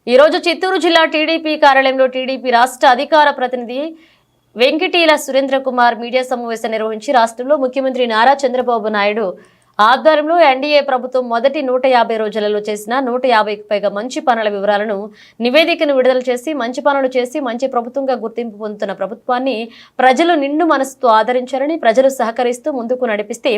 ఈ రోజు చిత్తూరు జిల్లా టీడీపీ కార్యాలయంలో టీడీపీ రాష్ట్ర అధికార ప్రతినిధి వెంకటీల సురేంద్ర కుమార్ మీడియా సమావేశం నిర్వహించి రాష్ట్రంలో ముఖ్యమంత్రి నారా చంద్రబాబు నాయుడు ఆధ్వర్యంలో ఎన్డీఏ ప్రభుత్వం మొదటి 150 రోజులలో చేసిన 150కి పైగా మంచి పనుల వివరాలను నివేదికను విడుదల చేసి మంచి పనులు చేసి మంచి ప్రభుత్వంగా గుర్తింపు పొందుతున్న ప్రభుత్వాన్ని ప్రజలు నిండు మనసుతో ఆదరించారని ప్రజలు సహకరిస్తూ ముందుకు నడిపిస్తే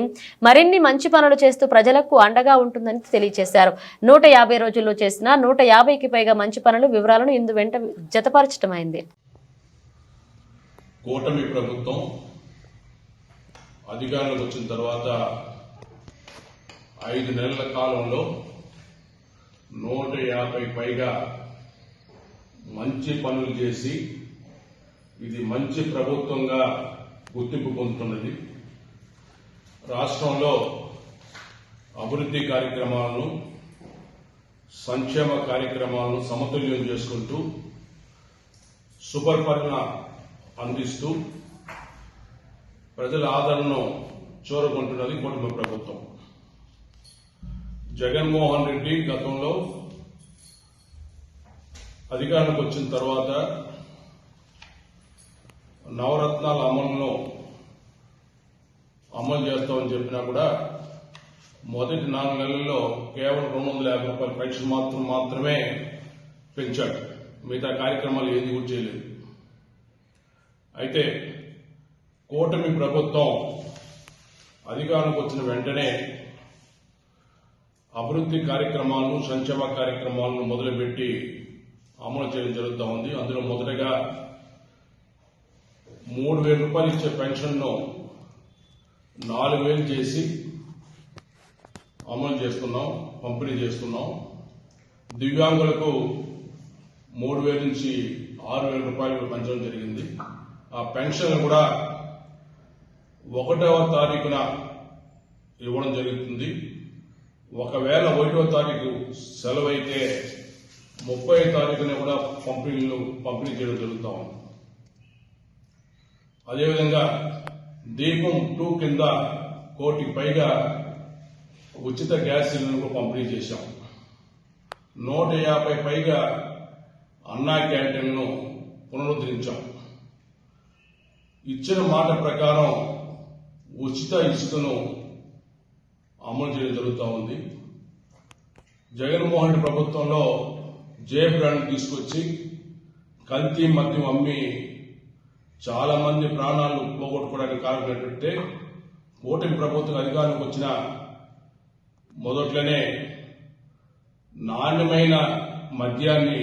మరిన్ని మంచి పనులు చేస్తూ ప్రజలకు అండగా ఉంటుందని తెలియజేశారు. 150 రోజుల్లో చేసిన 150కి పైగా మంచి పనుల వివరాలను ఇందు వెంట జతపరచడమైంది. కూటమి ప్రభుత్వం అధికారంలోకి వచ్చిన తర్వాత 5 నెలల కాలంలో 150 పైగా మంచి పనులు చేసి ఇది మంచి ప్రభుత్వంగా గుర్తింపు పొందుతున్నది. రాష్ట్రంలో అభివృద్ధి కార్యక్రమాలను సంక్షేమ కార్యక్రమాలను సమతుల్యం చేసుకుంటూ సుపరిపాలన అందిస్తూ ప్రజల ఆదరణను చూరగొంటున్నది కూటమి ప్రభుత్వం. జగన్మోహన్ రెడ్డి గతంలో అధికారానికి వచ్చిన తర్వాత నవరత్నాల అమలు చేస్తామని చెప్పినా కూడా మొదటి 4 నెలల్లో కేవలం 250 రూపాయల పెన్షన్ మాత్రమే పెంచాడు. మిగతా కార్యక్రమాలు ఏది కూడా చేయలేదు. అయితే కూటమి ప్రభుత్వం అధికారానికి వచ్చిన వెంటనే అభివృద్ధి కార్యక్రమాలను సంక్షేమ కార్యక్రమాలను మొదలుపెట్టి అమలు చేయడం జరుగుతూ ఉంది. అందులో మొదటగా 3,000 రూపాయలు ఇచ్చే పెన్షన్ను 4,000 చేసి అమలు చేస్తున్నాం, పంపిణీ చేస్తున్నాం. దివ్యాంగులకు 3,000 నుంచి 6,000 రూపాయలు పెంచడం జరిగింది. ఆ పెన్షన్ కూడా 1వ తారీఖున ఇవ్వడం జరుగుతుంది. ఒకవేళ 1వ తారీఖు సెలవు అయితే 30వ తారీఖున కూడా పంపిణీ చేయడం జరుగుతూ ఉంది. అదేవిధంగా దీపం 2 కింద 1 కోటికి పైగా ఉచిత గ్యాస్ సిలిండర్లు పంపిణీ చేశాం. 150 పైగా అన్నా క్యాంటీన్ను పునరుద్ధరించాం. ఇచ్చిన మాట ప్రకారం ఉచిత ఇసుకను అమలు చేయడం జరుగుతూ ఉంది. జగన్మోహన్ రెడ్డి ప్రభుత్వంలో జే బ్రాండ్ తీసుకొచ్చి కల్తీ మద్యం అమ్మి చాలా మంది ప్రాణాలు పోగొట్టుకోవడానికి కారణమైనట్టే కూటమి ప్రభుత్వం అధికారంలోకి వచ్చిన మొదట్లోనే నాణ్యమైన మద్యాన్ని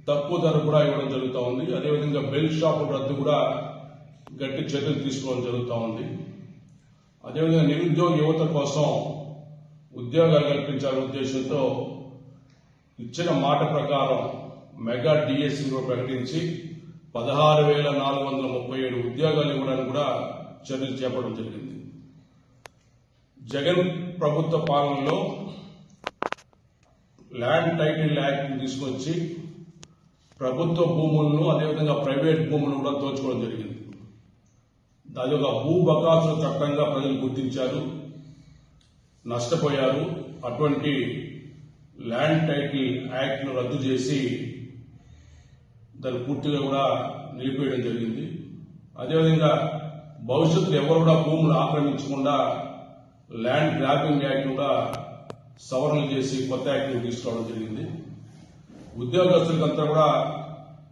తక్కువ ధర కూడా ఇవ్వడం జరుగుతూ ఉంది. అదేవిధంగా బెల్ట్ షాపుల రద్దు కూడా గట్టి చర్యలు తీసుకోవడం జరుగుతూ ఉంది. అదేవిధంగా నిరుద్యోగ యువత కోసం ఉద్యోగాలు కల్పించాలనే ఉద్దేశంతో ఇచ్చిన మాట ప్రకారం మెగా డిఎస్సీ కూడా ప్రకటించి 16,437 ఉద్యోగాలు ఇవ్వడానికి కూడా చర్యలు చేపట్టడం జరిగింది. జగన్ ప్రభుత్వ పాలనలో ల్యాండ్ టైటిల్ యాక్ట్ తీసుకొచ్చి ప్రభుత్వ భూములను అదేవిధంగా ప్రైవేట్ భూములను కూడా దోచుకోవడం జరిగింది. అది ఒక భూ బకాసుల చట్టంగా ప్రజలు గుర్తించారు, నష్టపోయారు. అటువంటి ల్యాండ్ టైటిల్ యాక్ట్ ను రద్దు చేసి దాన్ని పూర్తిగా కూడా నిలిపివేయడం జరిగింది. అదేవిధంగా భవిష్యత్తులో ఎవరు కూడా భూములు ఆక్రమించకుండా ల్యాండ్ గ్రాబింగ్ యాక్ట్ కూడా సవరణలు చేసి కొత్త యాక్ట్ ను తీసుకురావడం జరిగింది. ఉద్యోగస్తులకంతా కూడా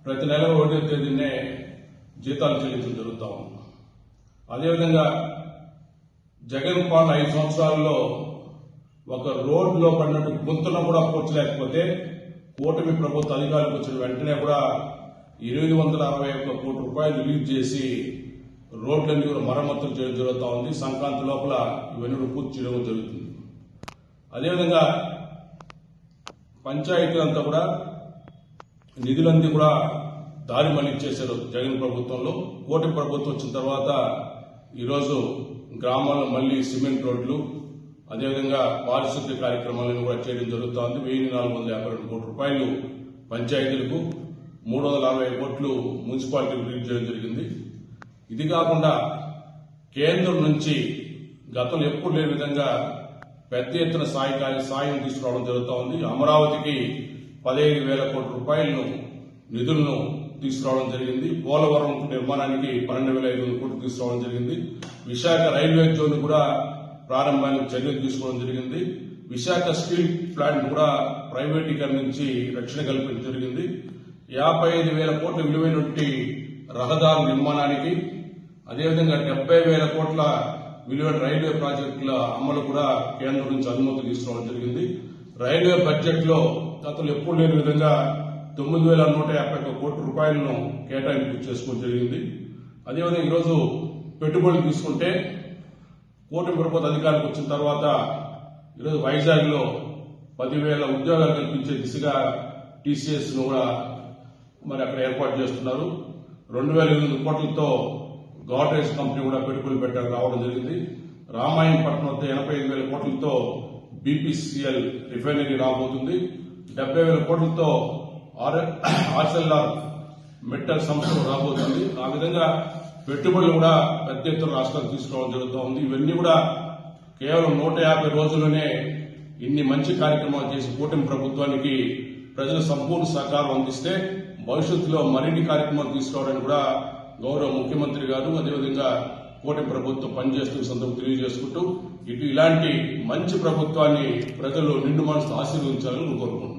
ప్రతి నెల 1వ తేదీనే జీతాలు చెల్లించడం జరుగుతూ ఉంది. అదేవిధంగా జగన్ పాలన 5 సంవత్సరాల్లో ఒక రోడ్లో పడినట్టు గుంతను కూడా పూడ్చలేకపోతే కూటమి ప్రభుత్వ అధికారులకు వచ్చిన వెంటనే కూడా 861 కోట్ల రూపాయలు రిలీజ్ చేసి రోడ్లన్నీ కూడా మరమ్మతులు చేయడం జరుగుతూ ఉంది. సంక్రాంతి లోపల ఇవన్నీ పూర్తి చేయడం జరుగుతుంది. అదేవిధంగా పంచాయతీలంతా కూడా నిధులన్నీ కూడా దారి మళ్లించేశారు జగన్ ప్రభుత్వంలో. కూటమి ప్రభుత్వం వచ్చిన తర్వాత ఈరోజు గ్రామాల్లో మళ్లీ సిమెంట్ రోడ్లు అదేవిధంగా పారిశుద్ధ్య కార్యక్రమాలను కూడా చేయడం జరుగుతోంది. 1,452 కోట్ల రూపాయలు పంచాయతీలకు, 340 కోట్లు మున్సిపాలిటీలకు రిలీజ్ చేయడం జరిగింది. ఇది కాకుండా కేంద్రం నుంచి గతంలో ఎప్పుడు లేని విధంగా పెద్ద ఎత్తున సాయం తీసుకురావడం జరుగుతూ ఉంది. అమరావతికి 15,000 కోట్ల రూపాయలను నిధులను తీసుకురావడం జరిగింది. పోలవరం నిర్మాణానికి 12,500 కోట్లు తీసుకురావడం జరిగింది. విశాఖ రైల్వే జోన్ కూడా ప్రారంభానికి చర్యలు తీసుకోవడం జరిగింది. విశాఖ స్టీల్ ప్లాంట్ కూడా ప్రైవేటీకరణ నుంచి రక్షణ కల్పించడం జరిగింది. 55,000 కోట్ల విలువైనటువంటి రహదారుల నిర్మాణానికి, అదేవిధంగా 70,000 కోట్ల విలువైన రైల్వే ప్రాజెక్టుల అమలు కూడా కేంద్రం నుంచి అనుమతి తీసుకోవడం జరిగింది. రైల్వే బడ్జెట్ లో గతంలో ఎప్పుడు లేని విధంగా 9,151 కోట్ల రూపాయలను కేటాయింపు చేసుకోవడం జరిగింది. అదేవిధంగా ఈరోజు పెట్టుబడులు తీసుకుంటే కూటమి ప్రభుత్వ అధికారికి వచ్చిన తర్వాత ఈరోజు వైజాగ్ లో 10,000 ఉద్యోగాలు కల్పించే దిశగా టీసీఎస్ ను కూడా మరి అక్కడ ఏర్పాటు చేస్తున్నారు. 2,800 కోట్లతో గోడ్రేజ్ కంపెనీ కూడా పెట్టుబడులు పెట్టడానికి రావడం జరిగింది. రామాయంపట్నం వద్ద 85,000 కోట్లతో బీపీసీఎల్ రిఫైనరీ రాబోతుంది. 70,000 కోట్లతో ఆర్సెల్ఆర్ మెటల్ సంస్థలు రాబోతుంది. ఆ విధంగా పెట్టుబడులు కూడా పెద్ద ఎత్తున రాష్ట్రాలు తీసుకోవడం జరుగుతూ ఉంది. ఇవన్నీ కూడా కేవలం 150 రోజుల్లోనే ఇన్ని మంచి కార్యక్రమాలు చేసి కూటమి ప్రభుత్వానికి ప్రజలు సంపూర్ణ సహకారం అందిస్తే భవిష్యత్తులో మరిన్ని కార్యక్రమాలు తీసుకోవడానికి కూడా గౌరవ ముఖ్యమంత్రి గారు, అదేవిధంగా కూటమి ప్రభుత్వం పనిచేస్తున్న సందర్భం తెలియజేసుకుంటూ ఇలాంటి మంచి ప్రభుత్వాన్ని ప్రజలు నిండు మనసు ఆశీర్వదించాలని కోరుకుంటున్నాను.